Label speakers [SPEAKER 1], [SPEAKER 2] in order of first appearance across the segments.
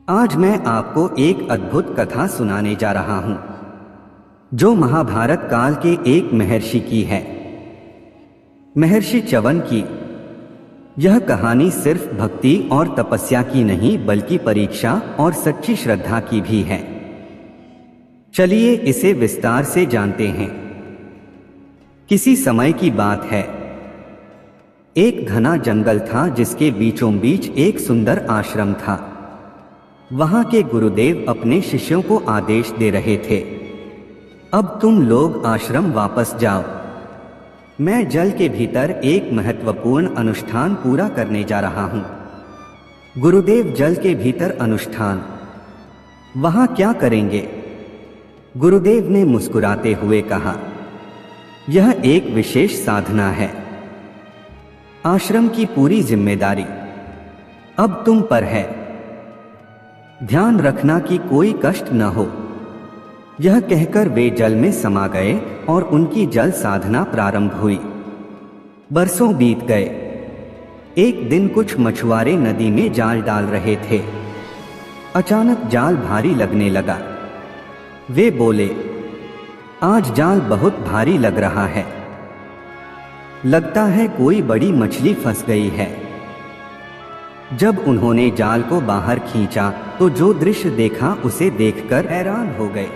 [SPEAKER 1] आज मैं आपको एक अद्भुत कथा सुनाने जा रहा हूं, जो महाभारत काल के एक महर्षि की है, महर्षि च्यवन की। यह कहानी सिर्फ भक्ति और तपस्या की नहीं, बल्कि परीक्षा और सच्ची श्रद्धा की भी है। चलिए इसे विस्तार से जानते हैं। किसी समय की बात है, एक घना जंगल था जिसके बीचों बीच एक सुंदर आश्रम था। वहां के गुरुदेव अपने शिष्यों को आदेश दे रहे थे, अब तुम लोग आश्रम वापस जाओ। मैं जल के भीतर एक महत्वपूर्ण अनुष्ठान पूरा करने जा रहा हूं। गुरुदेव, जल के भीतर अनुष्ठान? वहां क्या करेंगे? गुरुदेव ने मुस्कुराते हुए कहा, यह एक विशेष साधना है। आश्रम की पूरी जिम्मेदारी अब तुम पर है। ध्यान रखना कि कोई कष्ट न हो। यह कहकर वे जल में समा गए और उनकी जल साधना प्रारंभ हुई। बरसों बीत गए। एक दिन कुछ मछुआरे नदी में जाल डाल रहे थे। अचानक जाल भारी लगने लगा। वे बोले, आज जाल बहुत भारी लग रहा है। लगता है कोई बड़ी मछली फंस गई है। जब उन्होंने जाल को बाहर खींचा तो जो दृश्य देखा उसे देखकर हैरान हो गए।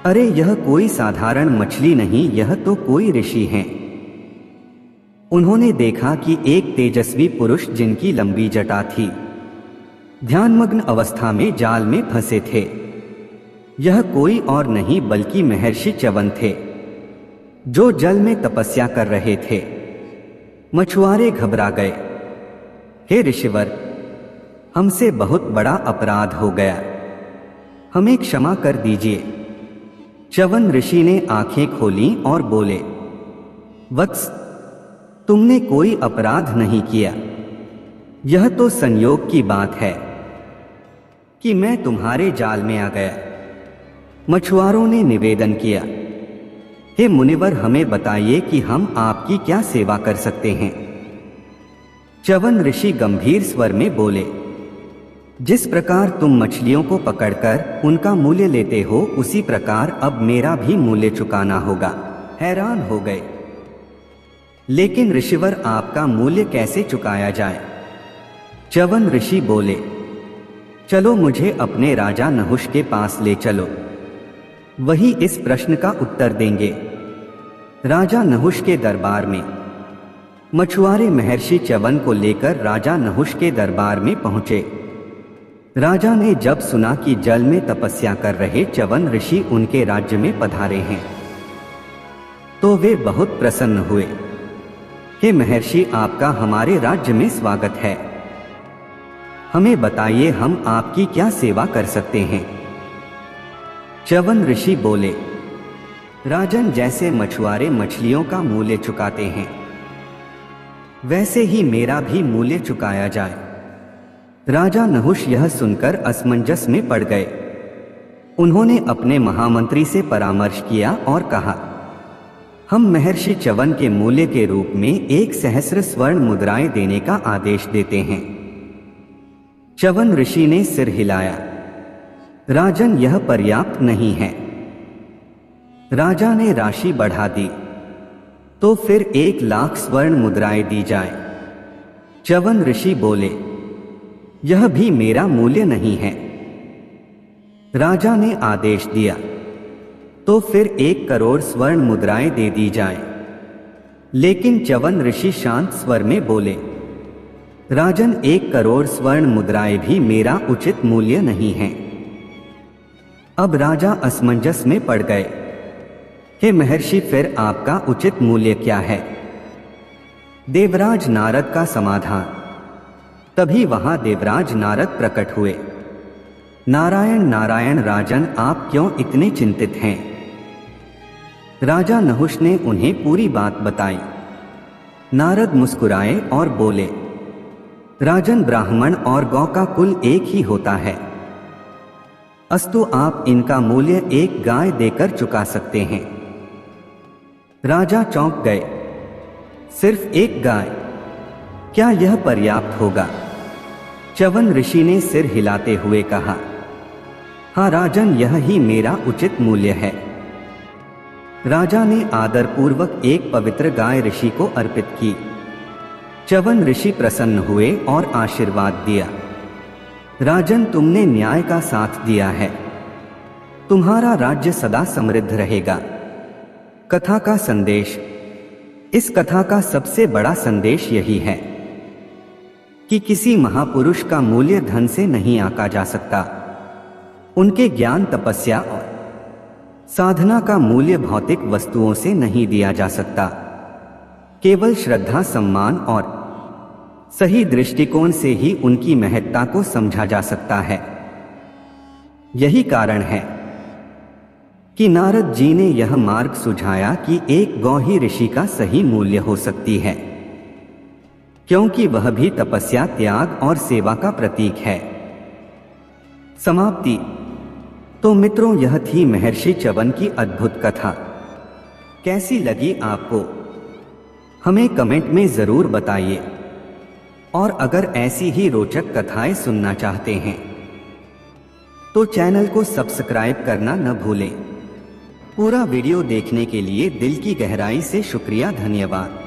[SPEAKER 1] अरे, यह कोई साधारण मछली नहीं, यह तो कोई ऋषि हैं। उन्होंने देखा कि एक तेजस्वी पुरुष जिनकी लंबी जटा थी, ध्यानमग्न अवस्था में जाल में फंसे थे। यह कोई और नहीं बल्कि महर्षि च्यवन थे, जो जल में तपस्या कर रहे थे। मछुआरे घबरा गए। हे ऋषिवर, हमसे बहुत बड़ा अपराध हो गया, हमें क्षमा कर दीजिए। च्यवन ऋषि ने आंखें खोलीं और बोले, वत्स, तुमने कोई अपराध नहीं किया। यह तो संयोग की बात है कि मैं तुम्हारे जाल में आ गया। मछुआरों ने निवेदन किया, हे मुनिवर, हमें बताइए कि हम आपकी क्या सेवा कर सकते हैं। च्यवन ऋषि गंभीर स्वर में बोले, जिस प्रकार तुम मछलियों को पकड़कर उनका मूल्य लेते हो, उसी प्रकार अब मेरा भी मूल्य चुकाना होगा। हैरान हो गए, लेकिन ऋषिवर, आपका मूल्य कैसे चुकाया जाए? च्यवन ऋषि बोले, चलो मुझे अपने राजा नहुष के पास ले चलो, वही इस प्रश्न का उत्तर देंगे। राजा नहुष के दरबार में मछुआरे महर्षि च्यवन को लेकर राजा नहुष के दरबार में पहुंचे। राजा ने जब सुना कि जल में तपस्या कर रहे च्यवन ऋषि उनके राज्य में पधारे हैं, तो वे बहुत प्रसन्न हुए। हे महर्षि, आपका हमारे राज्य में स्वागत है। हमें बताइए, हम आपकी क्या सेवा कर सकते हैं? च्यवन ऋषि बोले, राजन, जैसे मछुआरे मछलियों का मूल्य चुकाते हैं, वैसे ही मेरा भी मूल्य चुकाया जाए। राजा नहुष यह सुनकर असमंजस में पड़ गए। उन्होंने अपने महामंत्री से परामर्श किया और कहा, हम महर्षि च्यवन के मूल्य के रूप में 1,000 स्वर्ण मुद्राएं देने का आदेश देते हैं। च्यवन ऋषि ने सिर हिलाया, राजन, यह पर्याप्त नहीं है। राजा ने राशि बढ़ा दी, तो फिर 1,00,000 स्वर्ण मुद्राएं दी जाए। च्यवन ऋषि बोले, यह भी मेरा मूल्य नहीं है। राजा ने आदेश दिया, तो फिर 1 करोड़ स्वर्ण मुद्राएं दे दी जाए। लेकिन च्यवन ऋषि शांत स्वर में बोले, राजन, 1 करोड़ स्वर्ण मुद्राएं भी मेरा उचित मूल्य नहीं है। अब राजा असमंजस में पड़ गए। हे महर्षि, फिर आपका उचित मूल्य क्या है? देवराज नारद का समाधान। तभी वहां देवराज नारद प्रकट हुए। नारायण नारायण राजन, आप क्यों इतने चिंतित हैं? राजा नहुष ने उन्हें पूरी बात बताई। नारद मुस्कुराए और बोले, राजन, ब्राह्मण और गौ का कुल एक ही होता है, अस्तु आप इनका मूल्य 1 गाय देकर चुका सकते हैं। राजा चौंक गए। सिर्फ 1 गाय? क्या यह पर्याप्त होगा? च्यवन ऋषि ने सिर हिलाते हुए कहा, हाँ राजन, यह ही मेरा उचित मूल्य है। राजा ने आदरपूर्वक एक पवित्र गाय ऋषि को अर्पित की। च्यवन ऋषि प्रसन्न हुए और आशीर्वाद दिया, राजन, तुमने न्याय का साथ दिया है, तुम्हारा राज्य सदा समृद्ध रहेगा। कथा का संदेश। इस कथा का सबसे बड़ा संदेश यही है कि किसी महापुरुष का मूल्य धन से नहीं आंका जा सकता। उनके ज्ञान, तपस्या और साधना का मूल्य भौतिक वस्तुओं से नहीं दिया जा सकता। केवल श्रद्धा, सम्मान और सही दृष्टिकोण से ही उनकी महत्ता को समझा जा सकता है। यही कारण है कि नारद जी ने यह मार्ग सुझाया कि एक गौ ही ऋषि का सही मूल्य हो सकती है, क्योंकि वह भी तपस्या, त्याग और सेवा का प्रतीक है। समाप्ति। तो मित्रों, यह थी महर्षि च्यवन की अद्भुत कथा। कैसी लगी आपको? हमें कमेंट में जरूर बताइए। और अगर ऐसी ही रोचक कथाएं सुनना चाहते हैं तो चैनल को सब्सक्राइब करना न भूलें। पूरा वीडियो देखने के लिए दिल की गहराई से शुक्रिया, धन्यवाद।